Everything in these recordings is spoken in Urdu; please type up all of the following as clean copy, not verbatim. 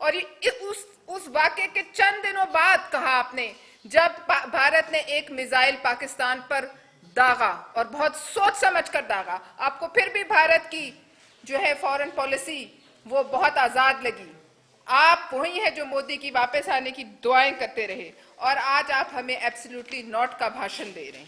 اور اس واقعے کے چند دنوں بعد کہا آپ نے، جب بھارت نے ایک میزائل پاکستان پر داغا اور بہت سوچ سمجھ کر داغا، آپ کو پھر بھی بھارت کی جو ہے فورن پالیسی وہ بہت آزاد لگی. آپ وہی ہیں جو مودی کی واپس آنے کی دعائیں کرتے رہے، اور آج آپ ہمیں ایبسلیوٹلی ناٹ کا بھاشن دے رہے ہیں.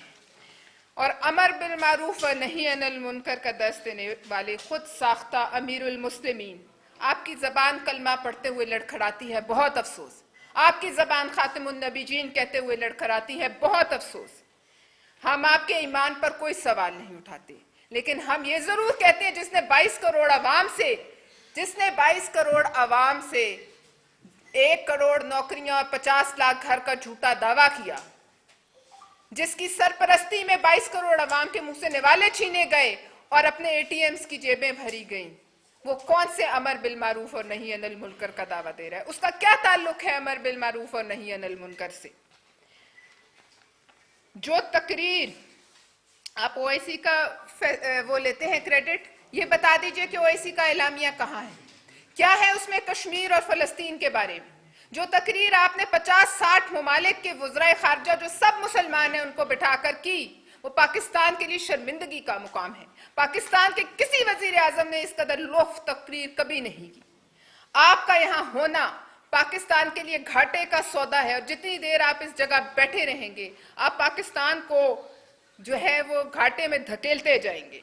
اور امر بالمعروف و نہی عن المنکر کا درس دینے والے خود ساختہ امیر المسلمین، آپ کی زبان کلمہ پڑھتے ہوئے لڑکھڑاتی ہے، بہت افسوس. آپ کی زبان خاتم النبیین کہتے ہوئے لڑکھڑاتی ہے، بہت افسوس. ہم آپ کے ایمان پر کوئی سوال نہیں اٹھاتے، لیکن ہم یہ ضرور کہتے ہیں جس نے 22 کروڑ عوام سے 1 کروڑ نوکریاں اور 50 لاکھ گھر کا جھوٹا دعویٰ کیا، جس کی سرپرستی میں 22 کروڑ عوام کے منہ سے نوالے چھینے گئے اور اپنے اے ٹی ایمز کی جیبیں بھری گئیں، وہ کون سے امر بالمعروف اور نہی عن المنکر کا دعویٰ دے رہا ہے؟ اس کا کیا تعلق ہے امر بالمعروف اور نہی عن المنکر سے؟ جو تقریر آپ او آئی سی کا وہ لیتے ہیں کریڈٹ، یہ بتا دیجئے کہ او آئی سی کا اعلامیہ کہاں ہے؟ کیا ہے اس میں کشمیر اور فلسطین کے بارے میں؟ جو تقریر آپ نے 50-60 ممالک کے وزرائے خارجہ جو سب مسلمان ہیں ان کو بٹھا کر کی، وہ پاکستان کے لیے شرمندگی کا مقام ہے. پاکستان کے کسی وزیر اعظم نے اس قدر لوف تقریر کبھی نہیں کی. آپ کا یہاں ہونا پاکستان کے لیے گھاٹے کا سودا ہے، اور جتنی دیر آپ اس جگہ بیٹھے رہیں گے آپ پاکستان کو جو ہے وہ گھاٹے میں دھکیلتے جائیں گے.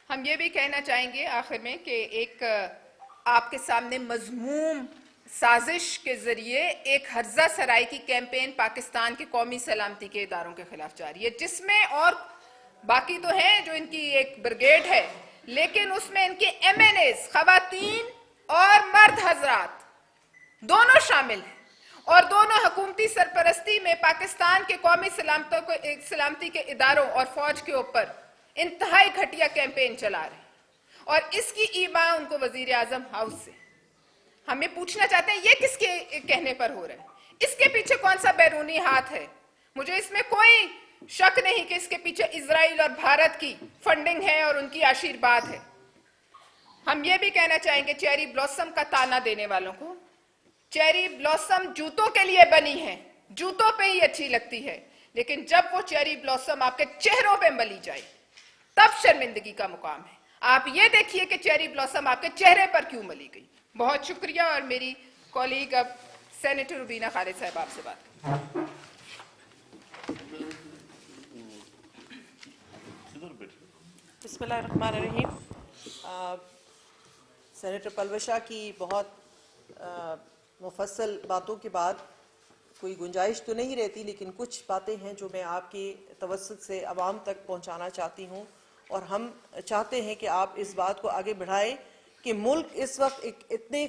ہم یہ بھی کہنا چاہیں گے آخر میں کہ ایک آپ کے سامنے مذموم سازش کے ذریعے ایک ہرزہ سرائی کی کیمپین پاکستان کے قومی سلامتی کے اداروں کے خلاف جاری ہے، جس میں اور باقی تو ہیں جو ان کی ایک بریگیڈ ہے، لیکن اس میں ان کے ایم این ایز خواتین اور مرد حضرات دونوں شامل ہیں، اور دونوں حکومتی سرپرستی میں پاکستان کے قومی سلامتی کے اداروں اور فوج کے اوپر انتہائی گھٹیا کیمپین چلا رہے ہیں، اور اس کی ایما ان کو وزیر اعظم ہاؤس سے. ہم یہ پوچھنا چاہتے ہیں یہ کس کے کہنے پر ہو رہا ہے؟ اس کے پیچھے کون سا بیرونی ہاتھ ہے؟ مجھے اس میں کوئی شک نہیں کہ اس کے پیچھے اسرائیل اور بھارت کی فنڈنگ ہے اور ان کی آشیرواد ہے. ہم یہ بھی کہنا چاہیں گے چیری بلاسم کا تانا دینے والوں کو، چیری بلاسم جوتوں کے لیے بنی ہے، جوتوں پہ ہی اچھی لگتی ہے، لیکن جب وہ چیری بلاسم آپ کے چہروں پہ ملی جائے تب شرمندگی کا مقام ہے. آپ یہ دیکھیے کہ چیری بلاسم آپ کے چہرے پر کیوں ملی گئی. بہت شکریہ. اور میری کولیگ اب سینیٹر روبینہ خالد صاحب آپ سے بات کریں. بسم اللہ الرحمن الرحیم. سینیٹر پلوشا کی بہت مفصل باتوں کے بعد کوئی گنجائش تو نہیں رہتی، لیکن کچھ باتیں ہیں جو میں آپ کے توسط سے عوام تک پہنچانا چاہتی ہوں، اور ہم چاہتے ہیں کہ آپ اس بات کو آگے بڑھائیں کہ ملک اس وقت ایک اتنے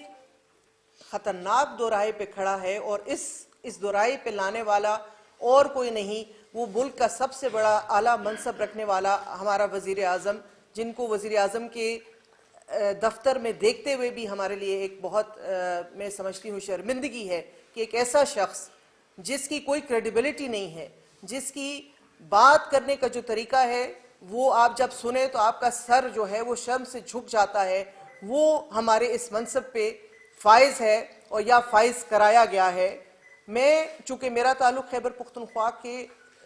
خطرناک دوراہے پہ کھڑا ہے، اور اس دوراہے پہ لانے والا اور کوئی نہیں، وہ ملک کا سب سے بڑا اعلیٰ منصب رکھنے والا ہمارا وزیر اعظم، جن کو وزیر اعظم کے دفتر میں دیکھتے ہوئے بھی ہمارے لیے ایک بہت میں سمجھتی ہوں شرمندگی ہے کہ ایک ایسا شخص جس کی کوئی کریڈیبلٹی نہیں ہے، جس کی بات کرنے کا جو طریقہ ہے وہ آپ جب سنیں تو آپ کا سر جو ہے وہ شرم سے جھک جاتا ہے، وہ ہمارے اس منصب پہ فائز ہے اور یا فائز کرایا گیا ہے. میں چونکہ میرا تعلق خیبر پختونخوا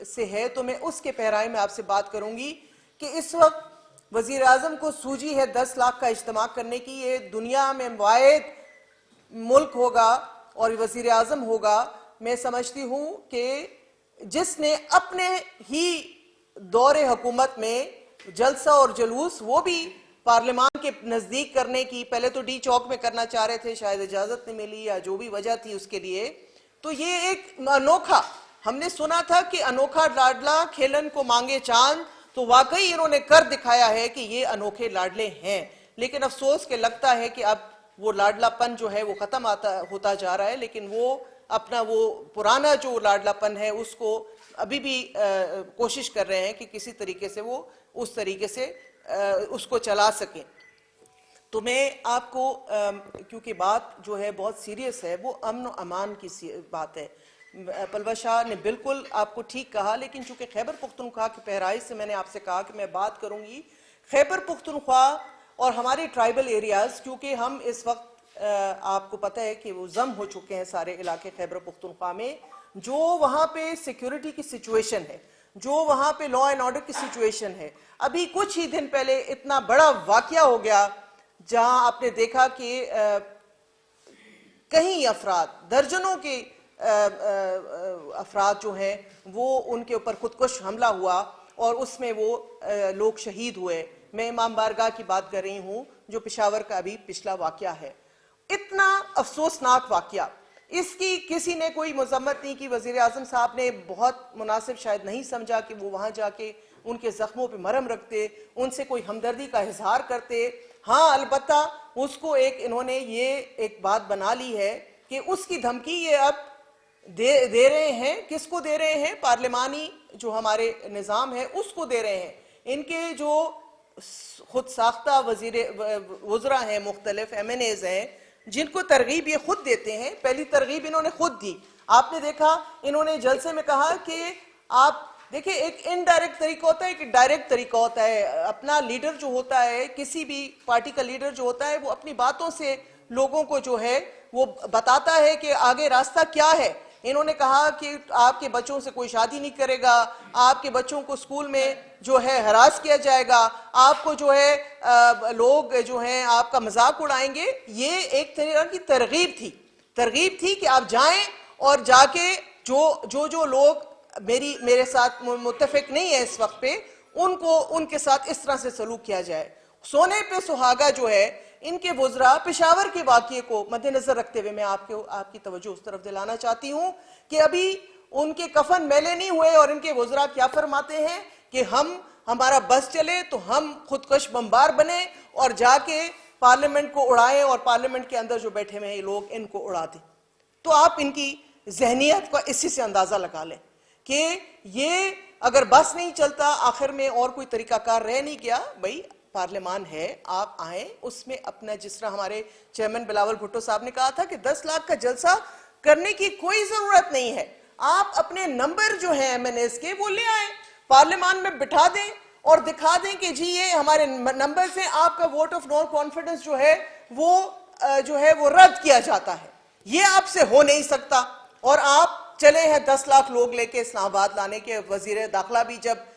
سے ہے تو میں اس کے پیرائے میں آپ سے بات کروں گی کہ اس وقت وزیر اعظم کو سوجی ہے 10 لاکھ کا اجتماع کرنے کی. یہ دنیا میں واحد ملک ہوگا اور وزیر اعظم ہوگا میں سمجھتی ہوں کہ جس نے اپنے ہی دور حکومت میں جلسہ اور جلوس وہ بھی پارلیمان کے نزدیک کرنے کی، پہلے تو ڈی چوک میں کرنا چاہ رہے تھے، شاید اجازت نہیں ملی یا جو بھی وجہ تھی اس کے لیے، تو یہ ایک انوکھا، ہم نے سنا تھا کہ انوکھا لاڈلا کھیلن کو مانگے چاند، تو واقعی انہوں نے کر دکھایا ہے کہ یہ انوکھے لاڈلے ہیں. لیکن افسوس کہ لگتا ہے کہ اب وہ لاڈلا پن جو ہے وہ ختم ہوتا جا رہا ہے، لیکن وہ اپنا وہ پرانا جو لاڈلا پن ہے اس کو ابھی بھی کوشش کر رہے ہیں کہ کسی طریقے سے وہ اس طریقے سے اس کو چلا سکیں. تو میں آپ کو کیونکہ بات جو ہے بہت سیریس ہے، وہ امن و امان کی بات ہے. پلوا شاہ نے بالکل آپ کو ٹھیک کہا، لیکن چونکہ خیبر پختونخوا کی پہرائی سے میں نے آپ سے کہا کہ میں بات کروں گی خیبر پختونخوا اور ہمارے ٹرائبل ایریاز، کیونکہ ہم اس وقت آپ کو پتہ ہے کہ وہ ضم ہو چکے ہیں سارے علاقے خیبر پختونخوا میں. جو وہاں پہ سیکیورٹی کی سچویشن ہے, جو وہاں پہ لا اینڈ آرڈر کی سچویشن ہے, ابھی کچھ ہی دن پہلے اتنا بڑا واقعہ ہو گیا جہاں آپ نے دیکھا کہ کئی افراد, درجنوں کے افراد جو ہیں وہ ان کے اوپر خودکش حملہ ہوا اور اس میں وہ لوگ شہید ہوئے. میں امام بارگاہ کی بات کر رہی ہوں جو پشاور کا ابھی پچھلا واقعہ ہے. اتنا افسوسناک واقعہ, اس کی کسی نے کوئی مذمت نہیں کی. وزیر اعظم صاحب نے بہت مناسب شاید نہیں سمجھا کہ وہ وہاں جا کے ان کے زخموں پہ مرہم رکھتے, ان سے کوئی ہمدردی کا اظہار کرتے. ہاں البتہ اس کو انہوں نے یہ ایک بات بنا لی ہے کہ اس کی دھمکی یہ اب دے رہے ہیں. کس کو دے رہے ہیں؟ پارلیمانی جو ہمارے نظام ہے اس کو دے رہے ہیں. ان کے جو خود ساختہ وزراء ہیں, مختلف ایم این ایز ہیں, جن کو ترغیب یہ خود دیتے ہیں. پہلی ترغیب انہوں نے خود دی. آپ نے دیکھا انہوں نے جلسے میں کہا کہ آپ دیکھیں ایک انڈائریکٹ طریقہ ہوتا ہے, ایک ڈائریکٹ طریقہ ہوتا ہے. اپنا لیڈر جو ہوتا ہے, کسی بھی پارٹی کا لیڈر جو ہوتا ہے, وہ اپنی باتوں سے لوگوں کو جو ہے وہ بتاتا ہے کہ آگے راستہ کیا ہے. انہوں نے کہا کہ آپ کے بچوں سے کوئی شادی نہیں کرے گا, آپ کے بچوں کو اسکول میں جو ہے ہراس کیا جائے گا, آپ کو جو ہے لوگ جو ہیں آپ کا مذاق اڑائیں گے. یہ ایک طرح کی ترغیب تھی کہ آپ جائیں اور جا کے جو لوگ میرے ساتھ متفق نہیں ہے اس وقت پہ, ان کے ساتھ اس طرح سے سلوک کیا جائے. سونے پہ سہاگا جو ہے ان کے وزراء پشاور کے واقعے کو مد نظر رکھتے ہوئے میں آپ کی توجہ اس طرف دلانا چاہتی ہوں کہ ابھی ان کے کفن میلے نہیں ہوئے اور ان کے وزراء کیا فرماتے ہیں کہ ہمارا بس چلے تو ہم خودکش بمبار بنے اور جا کے پارلیمنٹ کو اڑائیں اور پارلیمنٹ کے اندر جو بیٹھے ہوئے ہیں لوگ ان کو اڑا دیں. تو آپ ان کی ذہنیت کا اسی سے اندازہ لگا لیں کہ یہ اگر بس نہیں چلتا آخر میں اور کوئی طریقہ کار رہ نہیں گیا. بھائی پارلیمان ہے, آپ آئیں, اس میں اپنا جس طرح ہمارے چیئرمین بلاول بھٹو صاحب نے کہا تھا کہ 10 لاکھ کا جلسہ کرنے کی کوئی ضرورت نہیں ہے. آپ اپنے نمبر جو ہیں ایم این ایز کے وہ لے آئیں, پارلیمان میں بٹھا دیں اور دکھا دیں کہ جی یہ ہمارے نمبر سے آپ کا ووٹ آف نو کانفیڈنس جو ہے وہ رد کیا جاتا ہے. یہ آپ سے ہو نہیں سکتا. اور آپ چلے ہیں 10 لاکھ لوگ لے کے اسلام آباد لانے کے. وزیر داخلہ بھی جب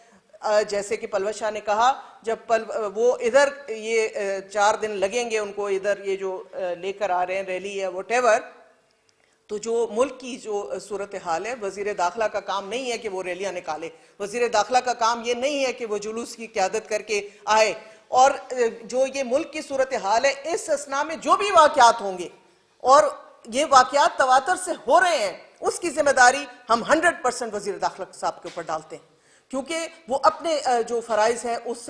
جیسے کہ پلوت شاہ نے کہا, جب وہ ادھر یہ 4 دن لگیں گے ان کو ادھر یہ جو لے کر آ رہے ہیں ریلی ہے واٹ ایور, تو جو ملک کی جو صورتحال ہے, وزیر داخلہ کا کام نہیں ہے کہ وہ ریلیاں نکالے. وزیر داخلہ کا کام یہ نہیں ہے کہ وہ جلوس کی قیادت کر کے آئے. اور جو یہ ملک کی صورتحال ہے, اس اثناء میں جو بھی واقعات ہوں گے اور یہ واقعات تواتر سے ہو رہے ہیں, اس کی ذمہ داری ہم 100% وزیر داخلہ صاحب کے اوپر ڈالتے ہیں, کیونکہ وہ اپنے جو فرائض ہیں اس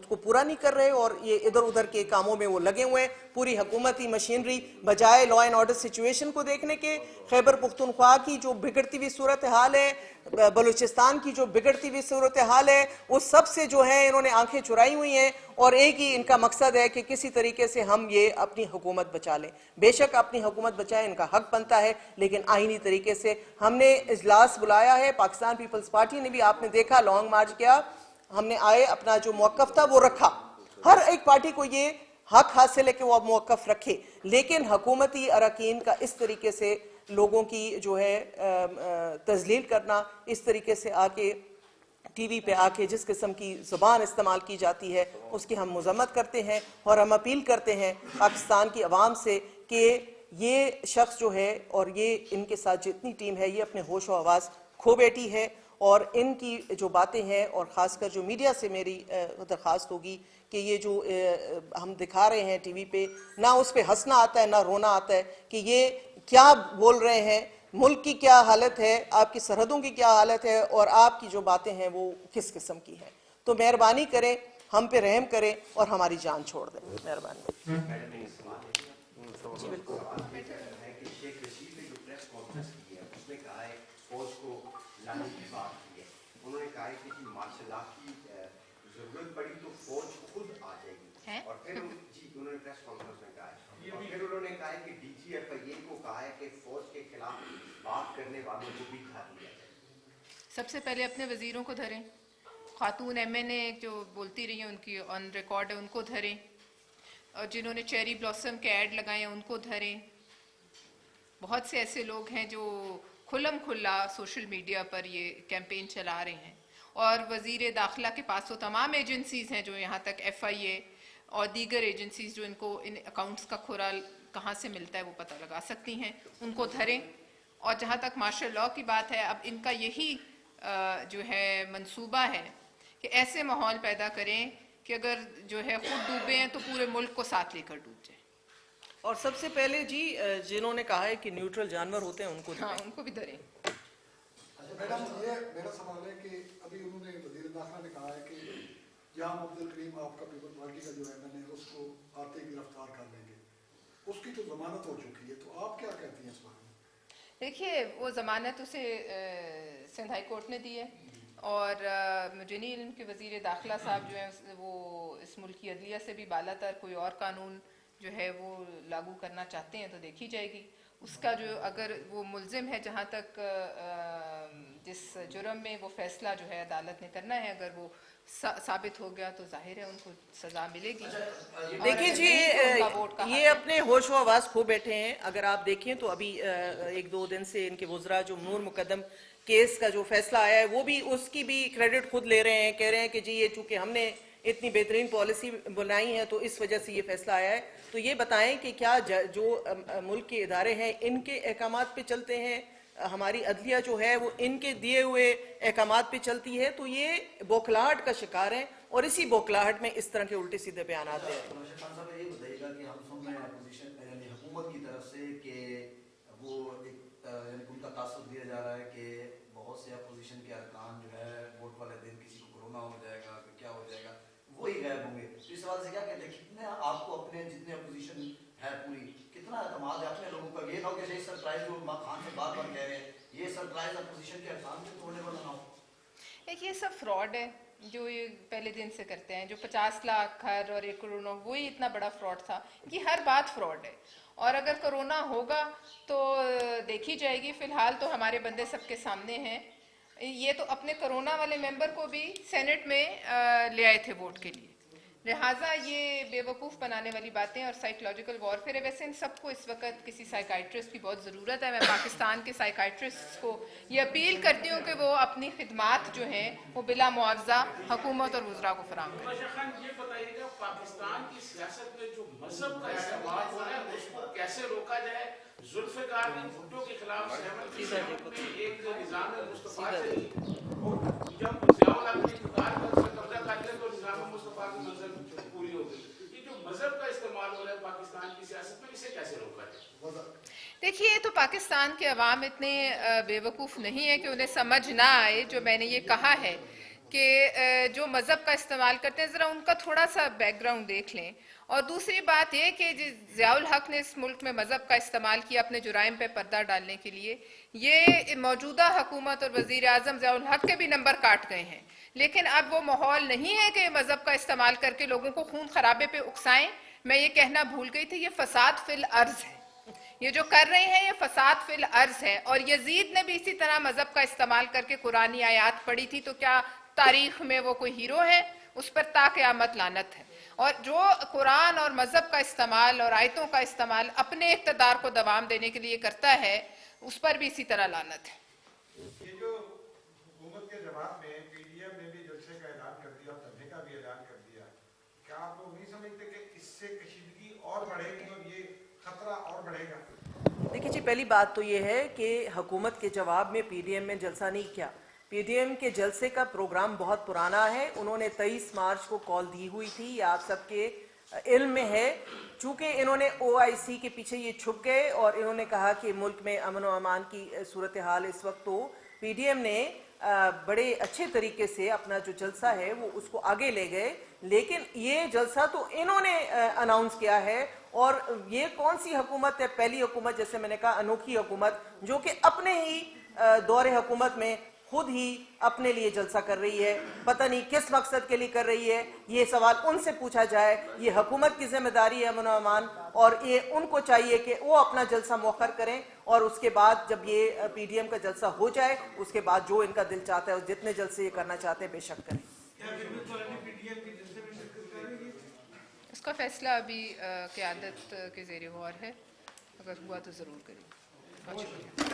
کو پورا نہیں کر رہے اور یہ ادھر ادھر کے کاموں میں وہ لگے ہوئے ہیں. پوری حکومتی مشینری بجائے لا اینڈ آرڈر سچویشن کو دیکھنے کے, خیبر پختونخوا کی جو بگڑتی ہوئی صورتحال ہے, بلوچستان کی جو بگڑتی ہوئی صورتحال ہے, اس سب سے جو ہے انہوں نے آنکھیں چرائی ہوئی ہیں اور ایک ہی ان کا مقصد ہے کہ کسی طریقے سے ہم یہ اپنی حکومت بچا لیں. بے شک اپنی حکومت بچائیں, ان کا حق بنتا ہے, لیکن آئینی طریقے سے. ہم نے اجلاس بلایا ہے, پاکستان پیپلز پارٹی نے بھی, آپ نے دیکھا لانگ مارچ کیا, ہم نے آئے اپنا جو موقف تھا وہ رکھا. ہر ایک پارٹی کو یہ حق حاصل ہے کہ وہ موقف رکھے, لیکن حکومتی اراکین کا اس طریقے سے لوگوں کی جو ہے تذلیل کرنا, اس طریقے سے آ کے ٹی وی پہ آ کے جس قسم کی زبان استعمال کی جاتی ہے اس کی ہم مذمت کرتے ہیں. اور ہم اپیل کرتے ہیں پاکستان کی عوام سے کہ یہ شخص جو ہے اور یہ ان کے ساتھ جتنی ٹیم ہے یہ اپنے ہوش و حواس کھو بیٹھی ہے, اور ان کی جو باتیں ہیں, اور خاص کر جو میڈیا سے میری درخواست ہوگی کہ یہ جو ہم دکھا رہے ہیں ٹی وی پہ, نہ اس پہ ہنسنا آتا ہے نہ رونا آتا ہے کہ یہ کیا بول رہے ہیں, ملک کی کیا حالت ہے, آپ کی سرحدوں کی کیا حالت ہے, اور آپ کی جو باتیں ہیں وہ کس قسم کی ہیں. تو مہربانی کریں, ہم پہ رحم کریں اور ہماری جان چھوڑ دیں. مہربانی. جی بالکل. انہوں نے کہا ہے کہ مارشل لا کی ضرورت پڑی تو فوج خود آ جائے گی, اور پھر انہوں نے پریس کانفرنس میں کہا ہے, اور پھر انہوں نے کہا ہے کہ ڈی جی ایف آئی اے کو کہا ہے کہ فوج کے خلاف بات کرنے والوں کو بھی کھا دیا جائے. سب سے پہلے اپنے وزیروں کو دھریں, خاتون ایم این اے جو بولتی رہی ہیں ان کی آن ریکارڈ ہے, ان کو دھریں. اور جنہوں نے چیری بلاسم کے ایڈ لگائے ہیں ان کو دھریں. بہت سے ایسے لوگ ہیں جو کھلم کھلا سوشل میڈیا پر یہ کیمپین چلا رہے ہیں. اور وزیر داخلہ کے پاس وہ تمام ایجنسیز ہیں جو یہاں تک FIA اور دیگر ایجنسیز جو ان کو ان اکاؤنٹس کا کھورا کہاں سے ملتا ہے وہ پتہ لگا سکتی ہیں, ان کو دھریں. اور جہاں تک مارشل لاء کی بات ہے, اب ان کا یہی جو ہے منصوبہ ہے کہ ایسے ماحول پیدا کریں کہ اگر جو ہے خود ڈوبے ہیں تو پورے ملک کو ساتھ لے کر ڈوب جائیں. اور سب سے پہلے جی جنہوں نے کہا ہے کہ نیوٹرل جانور ہوتے ہیں ان کو ہاں ان کو بھی دھریں. اچھا میڈم, یہ میرا سوال ہے کہ ابھی انہوں نے وزیر داخلہ نے کہا ہے کہ جہاں عبد الکریم آپ کا پیپل پارٹی کا جو MLA ہے اس کو آتے ہی گرفتار کر لیں گے, اس کی تو ضمانت ہو چکی ہے, تو آپ کیا کہتی ہیں اس بارے میں؟ دیکھیے وہ ضمانت اسے سندھ ہائی کورٹ نے دی ہے, اور مجھے نہیں علم کہ وزیر داخلہ صاحب جو ہیں وہ اس ملک کی عدلیہ سے بھی بالا تر کوئی اور قانون جو ہے وہ لاگو کرنا چاہتے ہیں تو دیکھی جائے گی. اس کا جو اگر وہ ملزم ہے جہاں تک جس جرم میں وہ فیصلہ جو ہے عدالت نے کرنا ہے, اگر وہ ثابت ہو گیا تو ظاہر ہے ان کو سزا ملے گی. دیکھیں جی یہ اپنے ہوش و آواز کھو بیٹھے ہیں. اگر آپ دیکھیں تو ابھی ایک دو دن سے ان کے وزراء جو نور مقدم کیس کا جو فیصلہ آیا ہے وہ بھی اس کی بھی کریڈٹ خود لے رہے ہیں, کہہ رہے ہیں کہ جی یہ چونکہ ہم نے اتنی بہترین پالیسی بنائی ہے تو اس وجہ سے یہ فیصلہ آیا ہے. تو یہ بتائیں کہ کیا جو ملک کے ادارے ہیں ان کے احکامات پہ چلتے ہیں, ہماری عدلیہ جو ہے وہ ان کے دیے ہوئے احکامات پہ چلتی ہے, تو یہ بوکھلاہٹ کا شکار ہیں اور اسی بوکھلاہٹ میں اس طرح کے الٹے سیدھے بیانات ہیں. یہ بتائیے گا کہ ہم سن رہے ہیں اپوزیشن یعنی حکومت کی طرف سے کہ وہ یعنی ان کا تاثر دیا جا رہا ہے کہ بہت سے اپوزیشن کے ارکان جو ہے ووٹ والے دن کسی کو کورونا ہو جائے گا, کیا ہو جائے گا, وہی غائب ہوں گے. تو اس حوالے سے کیا کہتے ہیں, کتنے آپ کو اپنے جتنے اپوزیشن ہے پوری کتنا اعتماد ہے اپنے لوگوں کا؟ یہ نہ کہ سرپرائز جو خان سے بار بار کہہ رہے ہیں یہ سرپرائز اپوزیشن کے ارکان کو توڑنے والا نہ ہو. ایک یہ سب فراڈ ہے جو یہ پہلے دن سے کرتے ہیں, جو 50 لاکھ گھر اور 1 کروڑ وہی اتنا بڑا فراڈ تھا. یہ ہر بات فراڈ ہے, اور اگر کرونا ہوگا تو دیکھی جائے گی. فی الحال تو ہمارے بندے سب کے سامنے ہیں. یہ تو اپنے کرونا والے ممبر کو بھی سینٹ میں لے آئے تھے ووٹ کے لیے, لہٰذا یہ بے وقوف بنانے والی باتیں اور سائیکولوجیکل وارفیئر ہے. ویسے ان سب کو اس وقت کسی سائیکائٹرسٹ کی بہت ضرورت ہے. میں پاکستان کے سائیکائٹرسٹ کو یہ اپیل کرتی ہوں کہ وہ اپنی خدمات جو ہیں وہ بلا معاوضہ حکومت اور وزراء کو فراہم کریں. یہ بتائیے گا پاکستان کی سیاست میں جو مذہب کا استعمال ہو رہا ہے اس کو کیسے روکا جائے؟ ذوالفقار نے بھٹو کے خلاف 77 میں ایک نظام مصطفیٰ چلی, جب ضیاء الحق نے اقتدار پر قبضہ کر لیا تو نظام مصطفیٰ کی منزل پوری ہو گئی. یہ جو مذہب کا استعمال ہو رہا ہے پاکستان کی سیاست میں, اسے کیسے روکا جائے؟ دیکھیے تو پاکستان کے عوام اتنے بے وقوف نہیں ہے کہ انہیں سمجھ نہ آئے. جو میں نے یہ کہا ہے کہ جو مذہب کا استعمال کرتے ہیں ذرا ان کا تھوڑا سا بیک گراؤنڈ دیکھ لیں. اور دوسری بات یہ کہ ضیاء الحق نے اس ملک میں مذہب کا استعمال کیا اپنے جرائم پہ پردہ ڈالنے کے لیے. یہ موجودہ حکومت اور وزیر اعظم ضیاء الحق کے بھی نمبر کاٹ گئے ہیں, لیکن اب وہ ماحول نہیں ہے کہ مذہب کا استعمال کر کے لوگوں کو خون خرابے پہ اکسائیں. میں یہ کہنا بھول گئی تھی, یہ فساد فی الارض ہے. یہ جو کر رہے ہیں یہ فساد فی الارض ہے. اور یزید نے بھی اسی طرح مذہب کا استعمال کر کے قرآنی آیات پڑھی تھی, تو کیا تاریخ میں وہ کوئی ہیرو ہے؟ اس پر تا قیامت لعنت ہے. اور جو قرآن اور مذہب کا استعمال اور آیتوں کا استعمال اپنے اقتدار کو دوام دینے کے لیے کرتا ہے اس پر بھی اسی طرح لعنت ہے. یہ جو حکومت کے جواب میں PDM نے بھی جلسے کا اعلان کر دیا اور دھرنے کا بھی اعلان کر دیا, کیا آپ لوگ نہیں سمجھتے کہ اس سے کشیدگی اور بڑھے گی اور یہ خطرہ اور بڑھے گا؟ دیکھیے جی پہلی بات تو یہ ہے کہ حکومت کے جواب میں PDM نے جلسہ نہیں کیا. PDM کے جلسے کا پروگرام بہت پرانا ہے. انہوں نے 23 مارچ کو کال دی ہوئی تھی, یہ آپ سب کے علم میں ہے. چونکہ انہوں نے OIC کے پیچھے یہ چھپ گئے اور انہوں نے کہا کہ ملک میں امن و امان کی صورتحال اس وقت, تو PDM نے بڑے اچھے طریقے سے اپنا جو جلسہ ہے وہ اس کو آگے لے گئے. لیکن یہ جلسہ تو انہوں نے اناؤنس کیا ہے, اور یہ کون سی حکومت ہے؟ پہلی حکومت, جیسے میں نے کہا انوکھی حکومت, جو کہ اپنے ہی دور حکومت میں خود ہی اپنے لیے جلسہ کر رہی ہے. پتہ نہیں کس مقصد کے لیے کر رہی ہے, یہ سوال ان سے پوچھا جائے. یہ حکومت کی ذمہ داری ہے امن و امان, اور یہ ان کو چاہیے کہ وہ اپنا جلسہ مؤخر کریں, اور اس کے بعد جب یہ PDM کا جلسہ ہو جائے اس کے بعد جو ان کا دل چاہتا ہے جتنے جلسے یہ کرنا چاہتے ہیں بے شک کریں. اس کا فیصلہ ابھی قیادت کے زیر غور ہے، اگر ہوا تو ضرور کریں. بہت شکریہ.